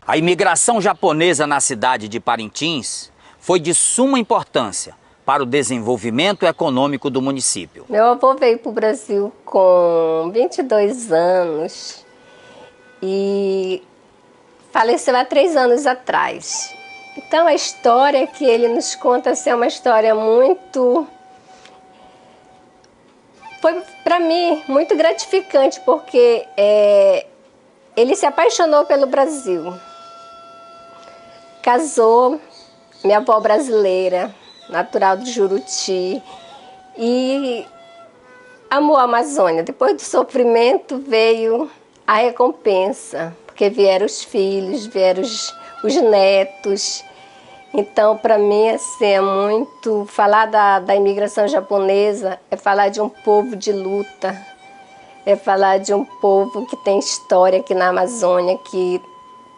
A imigração japonesa na cidade de Parintins foi de suma importância para o desenvolvimento econômico do município. Meu avô veio para o Brasil com 22 anos e faleceu há 3 anos atrás. Então a história que ele nos conta assim, é uma história foi para mim muito gratificante, porque ele se apaixonou pelo Brasil. Casou, minha avó brasileira, natural de Juruti, e amou a Amazônia. Depois do sofrimento veio a recompensa, porque vieram os filhos, vieram os netos. Então, para mim, assim, é muito... Falar da imigração japonesa é falar de um povo de luta, é falar de um povo que tem história aqui na Amazônia, que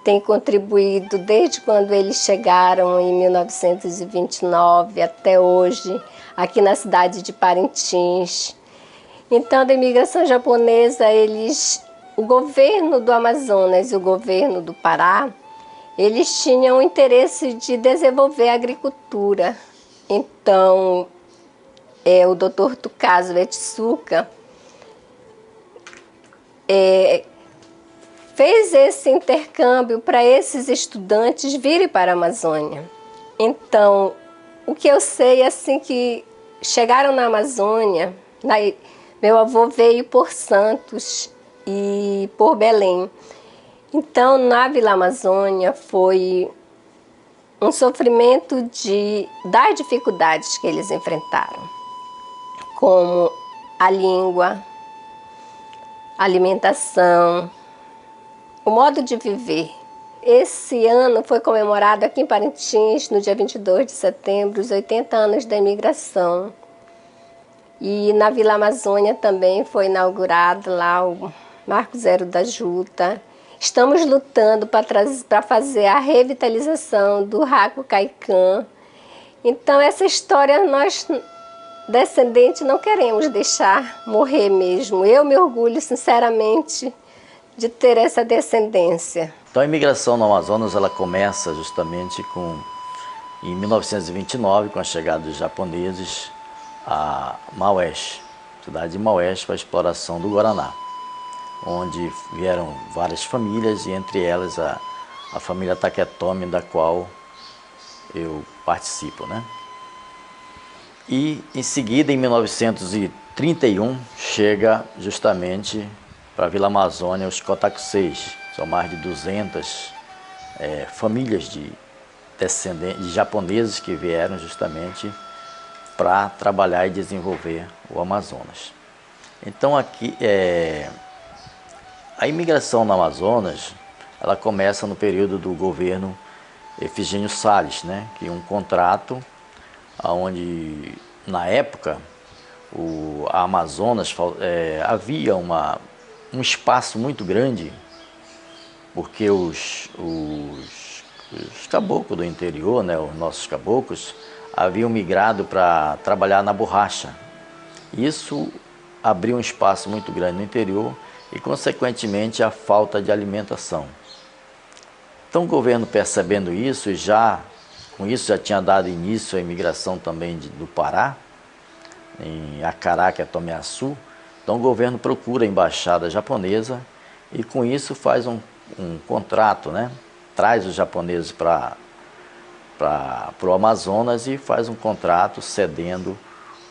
tem contribuído desde quando eles chegaram em 1929 até hoje, aqui na cidade de Parintins. Então, da imigração japonesa, o governo do Amazonas e o governo do Pará, eles tinham o interesse de desenvolver a agricultura. Então, o Dr. Tukazo Etsuka fez esse intercâmbio para esses estudantes virem para a Amazônia. Então, o que eu sei é assim, que chegaram na Amazônia, meu avô veio por Santos e por Belém. Então, na Vila Amazônia foi um sofrimento das dificuldades que eles enfrentaram, como a língua, a alimentação, o modo de viver. Esse ano foi comemorado aqui em Parintins, no dia 22 de setembro, os 80 anos da imigração. E na Vila Amazônia também foi inaugurado lá o Marco Zero da Juta. Estamos lutando para fazer a revitalização do Raco Caicã. Então essa história nós, descendentes, não queremos deixar morrer mesmo. Eu me orgulho sinceramente de ter essa descendência. Então a imigração no Amazonas ela começa justamente em 1929, com a chegada dos japoneses a Maués, cidade de Maués, para a exploração do Guaraná, onde vieram várias famílias, e entre elas a família Taketomi, da qual eu participo, né? E em seguida, em 1931, chega justamente para a Vila Amazônia os Kotakuseis. São mais de 200 famílias de descendentes de japoneses que vieram justamente para trabalhar e desenvolver o Amazonas. Então aqui a imigração no Amazonas, ela começa no período do governo Efigênio Salles, né? Que um contrato onde, na época, a Amazonas havia um espaço muito grande, porque os caboclos do interior, né, os nossos caboclos, haviam migrado para trabalhar na borracha. Isso abriu um espaço muito grande no interior e, consequentemente, a falta de alimentação. Então o governo, percebendo isso, com isso já tinha dado início à imigração também do Pará, em Acará, que é Tomiaçu. Então o governo procura a embaixada japonesa e com isso faz um contrato, né? Traz os japoneses para o Amazonas e faz um contrato cedendo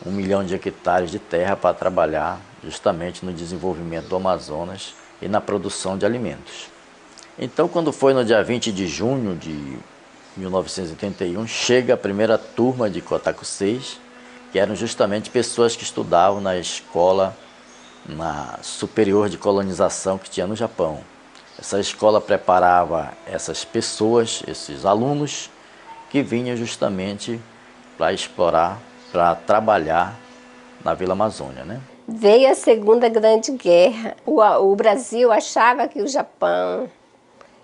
1 milhão de hectares de terra para trabalhar justamente no desenvolvimento do Amazonas e na produção de alimentos. Então, quando foi no dia 20 de junho de 1981, chega a primeira turma de Kotakuseis, que eram justamente pessoas que estudavam na escola superior de colonização que tinha no Japão. Essa escola preparava essas pessoas, esses alunos, que vinham justamente para explorar, para trabalhar na Vila Amazônia, né? Veio a Segunda Grande Guerra. O Brasil achava que o Japão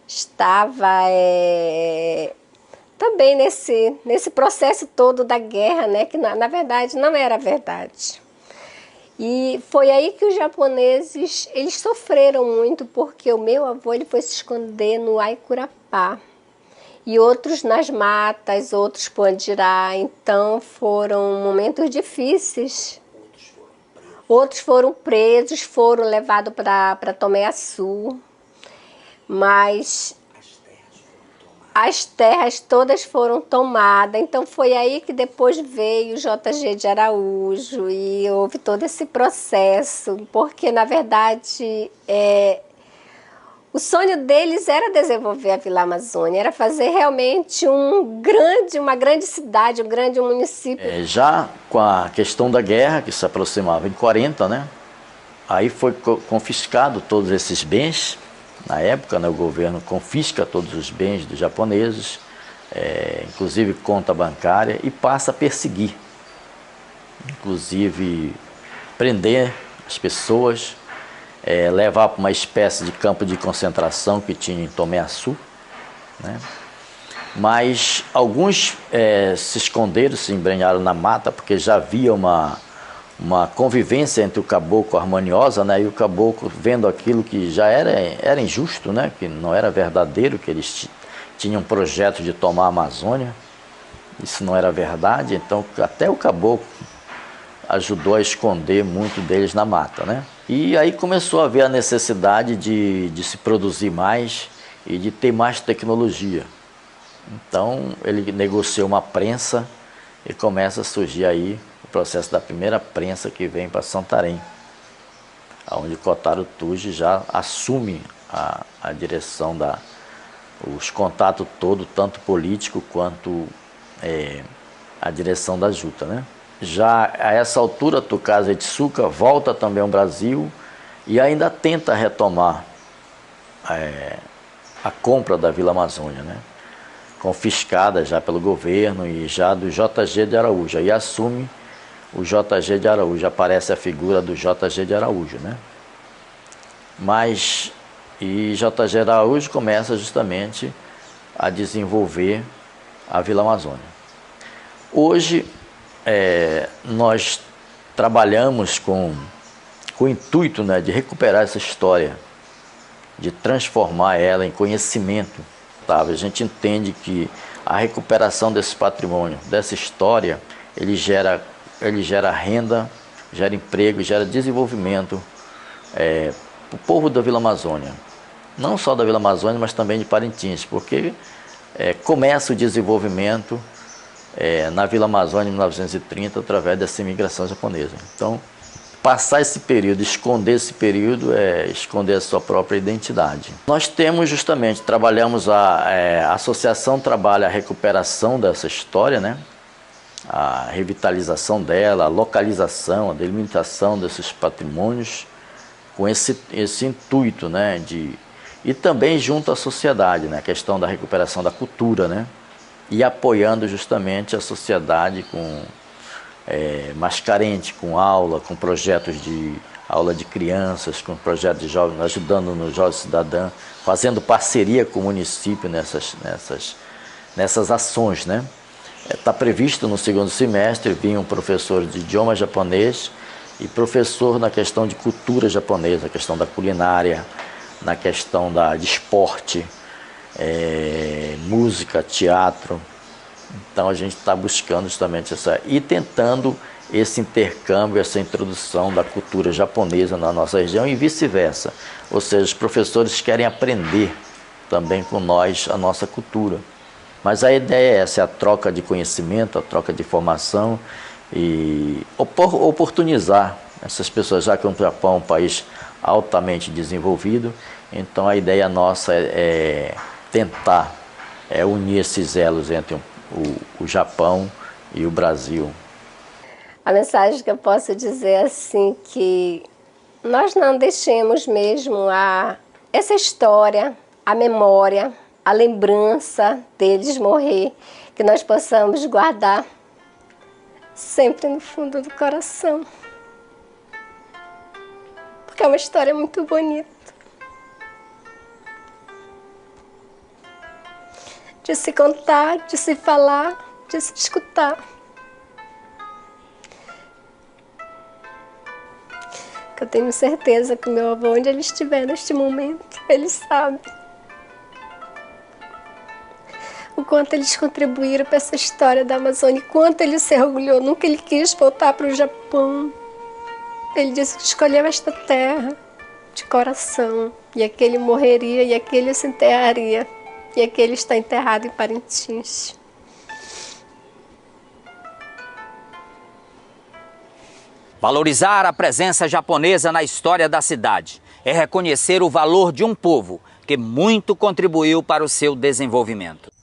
estava também nesse processo todo da guerra, né? Que na verdade não era verdade. E foi aí que os japoneses, eles sofreram muito, porque o meu avô ele foi se esconder no Aicurapá. acampar. E outros nas matas, outros por Andirá. Então foram momentos difíceis. Outros foram presos, foram levados para Tomé-Açu. Mas as terras todas foram tomadas. Então foi aí que depois veio o JG de Araújo e houve todo esse processo. Porque, na verdade, o sonho deles era desenvolver a Vila Amazônia, era fazer realmente uma grande cidade, um grande município. Já com a questão da guerra, que se aproximava em 40, né? Aí foi confiscado todos esses bens. Na época, né, o governo confisca todos os bens dos japoneses, inclusive conta bancária, e passa a perseguir. Inclusive prender as pessoas, levar para uma espécie de campo de concentração que tinha em Tomé-Açu, né? Mas alguns se esconderam, se embrenharam na mata, porque já havia uma convivência entre o caboclo harmoniosa, né? E o caboclo vendo aquilo que já era injusto, né? Que não era verdadeiro, que eles tinham um projeto de tomar a Amazônia. Isso não era verdade, então até o caboclo ajudou a esconder muito deles na mata, né? E aí começou a haver a necessidade de se produzir mais e de ter mais tecnologia. Então ele negociou uma prensa e começa a surgir aí o processo da primeira prensa que vem para Santarém, onde Kotaro Tsuji já assume a direção os contatos todos, tanto político quanto a direção da Juta, né? Já a essa altura, Tsukasa Etsuka volta também ao Brasil e ainda tenta retomar a compra da Vila Amazônia, né? Confiscada já pelo governo e já do JG de Araújo. Aí assume o JG de Araújo, aparece a figura do JG de Araújo, né? E JG de Araújo começa justamente a desenvolver a Vila Amazônia. Hoje, nós trabalhamos com o intuito, né, de recuperar essa história, de transformar ela em conhecimento. Tá? A gente entende que a recuperação desse patrimônio, dessa história, ele gera renda, gera emprego, gera desenvolvimento para o povo da Vila Amazônia. Não só da Vila Amazônia, mas também de Parintins, porque começa o desenvolvimento na Vila Amazônia em 1930 através dessa imigração japonesa. Então, passar esse período, esconder esse período, esconder a sua própria identidade. Nós temos trabalhamos a associação trabalha a recuperação dessa história, né? A revitalização dela, a localização, a delimitação desses patrimônios, com esse intuito, né? E também junto à sociedade, né? A questão da recuperação da cultura, né? E apoiando justamente a sociedade mais carente, com aula, com projetos de aula de crianças, com projetos de jovens, ajudando no Jovem Cidadã, fazendo parceria com o município nessas ações, né? Está previsto no segundo semestre vir um professor de idioma japonês e professor na questão de cultura japonesa, na questão da culinária, na questão de esporte, música, teatro. Então a gente está buscando justamente e tentando esse intercâmbio, essa introdução da cultura japonesa na nossa região e vice-versa. Ou seja, os professores querem aprender também com nós a nossa cultura. Mas a ideia é essa, a troca de conhecimento, a troca de informação e oportunizar essas pessoas, já que o Japão é um país altamente desenvolvido. Então a ideia nossa é tentar unir esses elos entre o Japão e o Brasil. A mensagem que eu posso dizer é assim, que nós não deixemos mesmo essa história, a memória, a lembrança deles morrer, que nós possamos guardar sempre no fundo do coração. Porque é uma história muito bonita. De se contar, de se falar, de se escutar. Eu tenho certeza que o meu avô, onde ele estiver neste momento, ele sabe. o quanto eles contribuíram para essa história da Amazônia, quanto ele se orgulhou. Nunca ele quis voltar para o Japão. Ele disse que escolheu esta terra de coração, e aqui ele morreria, e aqui ele se enterraria, e aqui ele está enterrado em Parintins. Valorizar a presença japonesa na história da cidade é reconhecer o valor de um povo que muito contribuiu para o seu desenvolvimento.